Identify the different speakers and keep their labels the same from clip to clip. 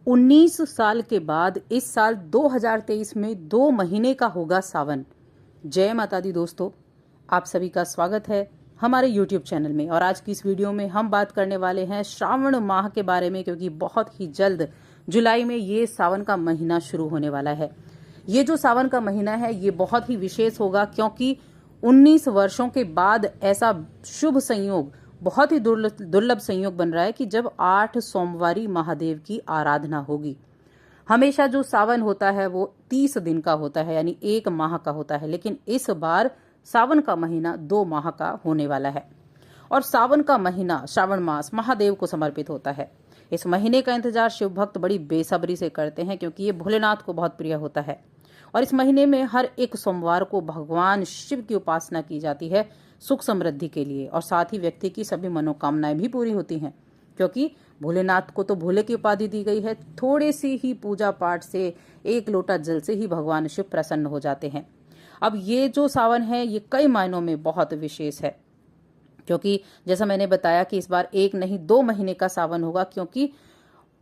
Speaker 1: 19 साल के बाद इस साल 2023 में 2 महीने का होगा सावन। जय माता दी दोस्तों, आप सभी का स्वागत है हमारे YouTube चैनल में। और आज की इस वीडियो में हम बात करने वाले हैं श्रावण माह के बारे में, क्योंकि बहुत ही जल्द जुलाई में ये सावन का महीना शुरू होने वाला है। ये जो सावन का महीना है ये बहुत ही विशेष होगा, क्योंकि 19 वर्षों के बाद ऐसा शुभ संयोग, बहुत ही दुर्लभ संयोग बन रहा है कि जब 8 सोमवारी महादेव की आराधना होगी। हमेशा जो सावन होता है वो 30 दिन का होता है, यानी 1 माह का होता है, लेकिन इस बार सावन का महीना 2 माह का होने वाला है। और सावन का महीना, श्रावण मास, महादेव को समर्पित होता है। इस महीने का इंतजार शिव भक्त बड़ी बेसब्री से करते हैं, क्योंकि ये भोलेनाथ को बहुत प्रिय होता है। और इस महीने में हर एक सोमवार को भगवान शिव की उपासना की जाती है सुख समृद्धि के लिए, और साथ ही व्यक्ति की सभी मनोकामनाएं भी पूरी होती हैं, क्योंकि भोलेनाथ को तो भोले की उपाधि दी गई है। थोड़े सी ही पूजा पाठ से, 1 लोटा जल से ही भगवान शिव प्रसन्न हो जाते हैं। अब ये जो सावन है ये कई मायनों में बहुत विशेष है, क्योंकि जैसा मैंने बताया कि इस बार 1 नहीं 2 महीने का सावन होगा, क्योंकि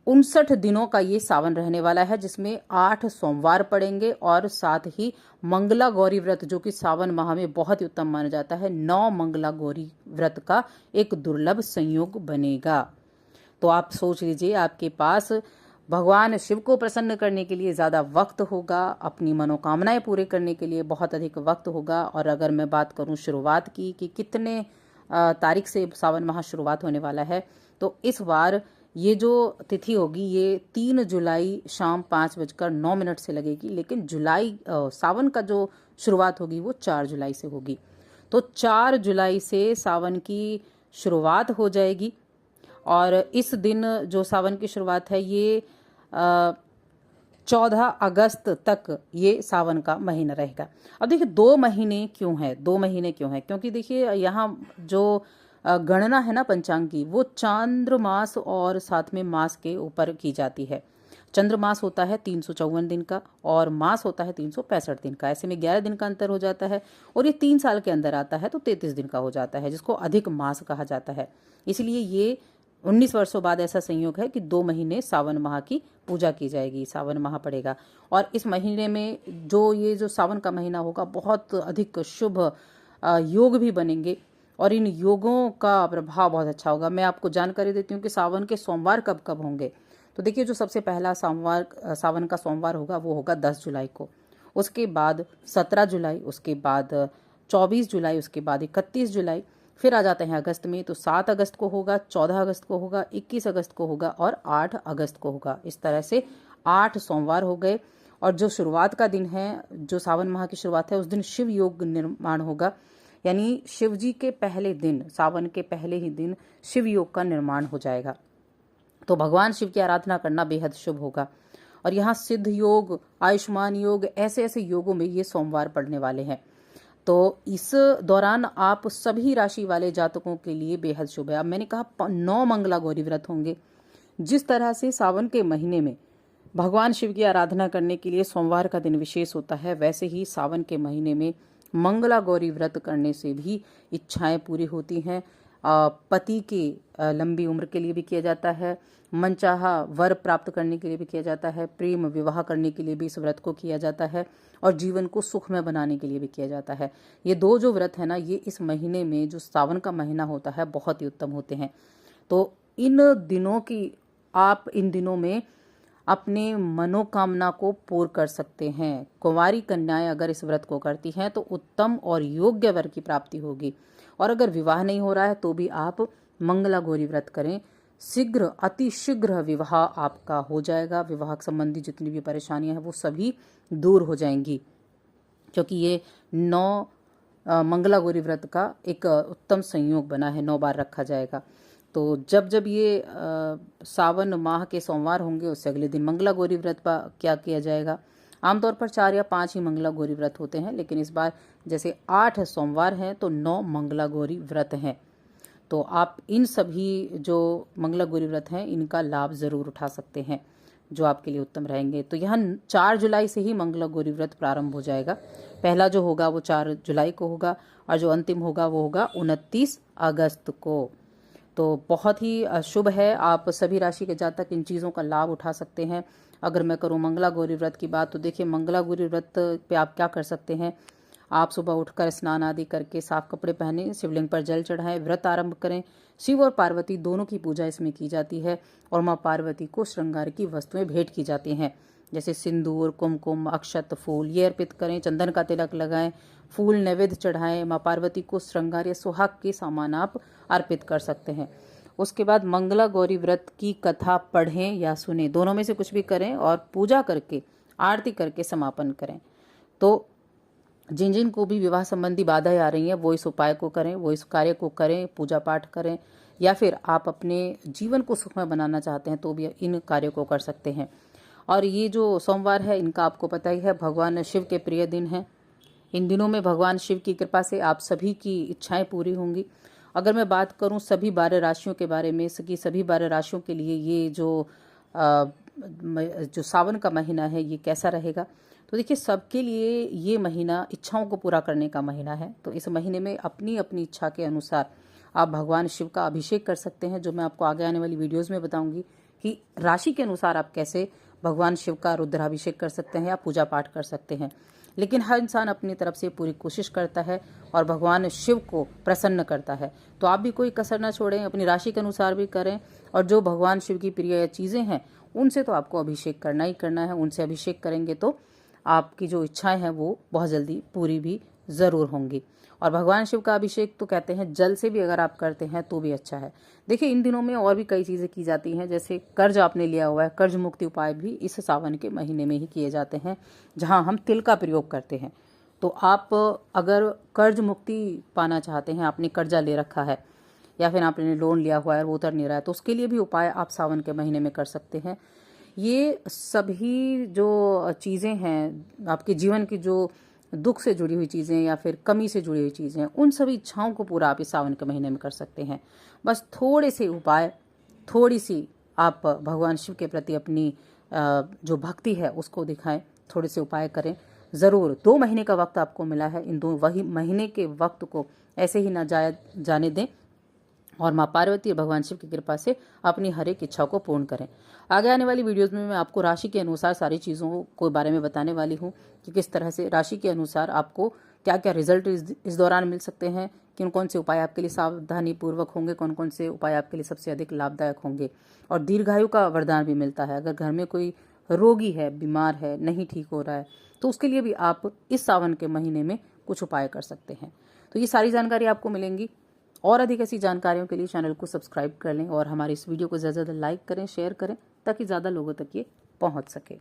Speaker 1: 59 दिनों का ये सावन रहने वाला है, जिसमें 8 सोमवार पड़ेंगे और साथ ही मंगला गौरी व्रत, जो कि सावन माह में बहुत ही उत्तम माना जाता है, 9 मंगला गौरी व्रत का एक दुर्लभ संयोग बनेगा। तो आप सोच लीजिए, आपके पास भगवान शिव को प्रसन्न करने के लिए ज़्यादा वक्त होगा, अपनी मनोकामनाएं पूरे करने के लिए बहुत अधिक वक्त होगा। और अगर मैं बात करूं शुरुआत की कि कितने तारीख से सावन माह शुरुआत होने वाला है, तो इस बार ये जो तिथि होगी ये 3 जुलाई शाम 5:09 से लगेगी, लेकिन सावन का जो शुरुआत होगी वो 4 जुलाई से होगी। तो 4 जुलाई से सावन की शुरुआत हो जाएगी, और इस दिन जो सावन की शुरुआत है ये 14 अगस्त तक ये सावन का महीना रहेगा। अब देखिए 2 महीने क्यों है, 2 महीने क्यों है, क्योंकि देखिए यहाँ जो गणना है ना पंचांग की, वो चांद्रमास और साथ में मास के ऊपर की जाती है। चंद्रमास होता है 354 दिन का और मास होता है 365 दिन का। ऐसे में 11 दिन का अंतर हो जाता है, और ये 3 साल के अंदर आता है तो 33 दिन का हो जाता है, जिसको अधिक मास कहा जाता है। इसलिए ये 19 वर्षों बाद ऐसा संयोग है कि 2 महीने सावन माह की पूजा की जाएगी, सावन माह पड़ेगा। और इस महीने में जो सावन का महीना होगा, बहुत अधिक शुभ योग भी बनेंगे, और इन योगों का प्रभाव बहुत अच्छा होगा। मैं आपको जानकारी देती हूँ कि सावन के सोमवार कब कब होंगे। तो देखिए, जो सबसे पहला सावन का सोमवार होगा वो होगा 10 जुलाई को, उसके बाद 17 जुलाई, उसके बाद 24 जुलाई, उसके बाद 31 जुलाई, फिर आ जाते हैं अगस्त में, तो 7 अगस्त को होगा, 14 अगस्त को होगा, 21 अगस्त को होगा और 8 अगस्त को होगा। इस तरह से 8 सोमवार हो गए। और जो शुरुआत का दिन है, जो सावन माह की शुरुआत है, उस दिन शिव योग निर्माण होगा, यानी शिव जी के पहले दिन, सावन के पहले ही दिन शिव योग का निर्माण हो जाएगा। तो भगवान शिव की आराधना करना बेहद शुभ होगा। और यहाँ सिद्ध योग, आयुष्मान योग, ऐसे ऐसे योगों में ये सोमवार पड़ने वाले हैं। तो इस दौरान आप सभी राशि वाले जातकों के लिए बेहद शुभ है। अब मैंने कहा 9 मंगला गौरी व्रत होंगे। जिस तरह से सावन के महीने में भगवान शिव की आराधना करने के लिए सोमवार का दिन विशेष होता है, वैसे ही सावन के महीने में मंगला गौरी व्रत करने से भी इच्छाएं पूरी होती हैं। पति की लंबी उम्र के लिए भी किया जाता है, मनचाहा वर प्राप्त करने के लिए भी किया जाता है, प्रेम विवाह करने के लिए भी इस व्रत को किया जाता है, और जीवन को सुखमय बनाने के लिए भी किया जाता है। ये 2 जो व्रत है ना, ये इस महीने में, जो सावन का महीना होता है, बहुत ही उत्तम होते हैं। तो आप इन दिनों में अपने मनोकामना को पूर्ण कर सकते हैं। कुंवारी कन्याएं अगर इस व्रत को करती हैं तो उत्तम और योग्य वर की प्राप्ति होगी। और अगर विवाह नहीं हो रहा है तो भी आप मंगला गौरी व्रत करें, अति शीघ्र विवाह आपका हो जाएगा। विवाह संबंधी जितनी भी परेशानियां हैं वो सभी दूर हो जाएंगी, क्योंकि ये 9 मंगला गौरी व्रत का एक उत्तम संयोग बना है, 9 बार रखा जाएगा। तो जब जब ये सावन माह के सोमवार होंगे, उससे अगले दिन मंगला गौरी व्रत पर क्या किया जाएगा। आमतौर पर 4 या 5 ही मंगला गौरी व्रत होते हैं, लेकिन इस बार जैसे 8 सोमवार हैं तो 9 मंगला गौरी व्रत हैं। तो आप इन सभी जो मंगला गौरी व्रत हैं इनका लाभ ज़रूर उठा सकते हैं, जो आपके लिए उत्तम रहेंगे। तो यहाँ 4 जुलाई से ही मंगला गौरी व्रत प्रारंभ हो जाएगा। पहला जो होगा वो 4 जुलाई को होगा, और जो अंतिम होगा वो होगा 29 अगस्त को। तो बहुत ही शुभ है। आप सभी राशि के जातक इन चीज़ों का लाभ उठा सकते हैं। अगर मैं करूं मंगला गौरी व्रत की बात, तो देखिए मंगला गौरी व्रत पे आप क्या कर सकते हैं। आप सुबह उठकर स्नान आदि करके साफ कपड़े पहने, शिवलिंग पर जल चढ़ाएं, व्रत आरंभ करें। शिव और पार्वती दोनों की पूजा इसमें की जाती है और माँ पार्वती को श्रृंगार की वस्तुएं भेंट की जाती हैं, जैसे सिंदूर, कुमकुम, अक्षत, फूल ये अर्पित करें। चंदन का तिलक लगाएं, फूल नैवेद्य चढ़ाएं। माँ पार्वती को श्रृंगार या सुहाग के सामान आप अर्पित कर सकते हैं। उसके बाद मंगला गौरी व्रत की कथा पढ़ें या सुने, दोनों में से कुछ भी करें और पूजा करके आरती करके समापन करें। तो जिन जिन को भी विवाह संबंधी बाधाएं आ रही हैं वो इस उपाय को करें, वो इस कार्य को करें, पूजा पाठ करें, या फिर आप अपने जीवन को सुखमय बनाना चाहते हैं तो भी इन कार्यों को कर सकते हैं। और ये जो सोमवार है इनका आपको पता ही है, भगवान शिव के प्रिय दिन है। इन दिनों में भगवान शिव की कृपा से आप सभी की इच्छाएं पूरी होंगी। अगर मैं बात करूं सभी 12 राशियों के बारे में, सभी 12 राशियों के लिए ये जो सावन का महीना है ये कैसा रहेगा, तो देखिए सबके लिए ये महीना इच्छाओं को पूरा करने का महीना है। तो इस महीने में अपनी अपनी इच्छा के अनुसार आप भगवान शिव का अभिषेक कर सकते हैं, जो मैं आपको आगे आने वाली वीडियोस में बताऊंगी कि राशि के अनुसार आप कैसे भगवान शिव का रुद्राभिषेक कर सकते हैं या पूजा पाठ कर सकते हैं। लेकिन हर इंसान अपनी तरफ से पूरी कोशिश करता है और भगवान शिव को प्रसन्न करता है। तो आप भी कोई कसर न छोड़ें, अपनी राशि के अनुसार भी करें, और जो भगवान शिव की प्रिय चीज़ें हैं उनसे तो आपको अभिषेक करना ही करना है। उनसे अभिषेक करेंगे तो आपकी जो इच्छाएं हैं वो बहुत जल्दी पूरी भी ज़रूर होंगी। और भगवान शिव का अभिषेक तो कहते हैं जल से भी अगर आप करते हैं तो भी अच्छा है। देखिए इन दिनों में और भी कई चीज़ें की जाती हैं, जैसे कर्ज आपने लिया हुआ है, कर्ज मुक्ति उपाय भी इस सावन के महीने में ही किए जाते हैं, जहां हम तिल का प्रयोग करते हैं। तो आप अगर कर्ज मुक्ति पाना चाहते हैं, आपने कर्जा ले रखा है या फिर आपने लोन लिया हुआ है और वो उतर नहीं रहा है, तो उसके लिए भी उपाय आप सावन के महीने में कर सकते हैं। ये सभी जो चीज़ें हैं आपके जीवन की, जो दुख से जुड़ी हुई चीज़ें या फिर कमी से जुड़ी हुई चीज़ें, उन सभी इच्छाओं को पूरा आप इस सावन के महीने में कर सकते हैं। बस थोड़े से उपाय, थोड़ी सी आप भगवान शिव के प्रति अपनी जो भक्ति है उसको दिखाएं, थोड़े से उपाय करें ज़रूर। 2 महीने का वक्त आपको मिला है, इन 2 वही महीने के वक्त को ऐसे ही ना जाने दें और माँ पार्वती और भगवान शिव की कृपा से अपनी हर एक इच्छा को पूर्ण करें। आगे आने वाली वीडियोस में मैं आपको राशि के अनुसार सारी चीज़ों को बारे में बताने वाली हूँ कि किस तरह से राशि के अनुसार आपको क्या क्या रिजल्ट इस दौरान मिल सकते हैं, किन कौन से उपाय आपके लिए सावधानी पूर्वक होंगे, कौन कौन से उपाय आपके लिए सबसे अधिक लाभदायक होंगे। और दीर्घायु का वरदान भी मिलता है। अगर घर में कोई रोगी है, बीमार है, नहीं ठीक हो रहा है, तो उसके लिए भी आप इस सावन के महीने में कुछ उपाय कर सकते हैं। तो ये सारी जानकारी आपको मिलेंगी। और अधिक ऐसी जानकारियों के लिए चैनल को सब्सक्राइब कर लें और हमारे इस वीडियो को ज़्यादा से ज़्यादा लाइक करें, शेयर करें, ताकि ज़्यादा लोगों तक ये पहुंच सके।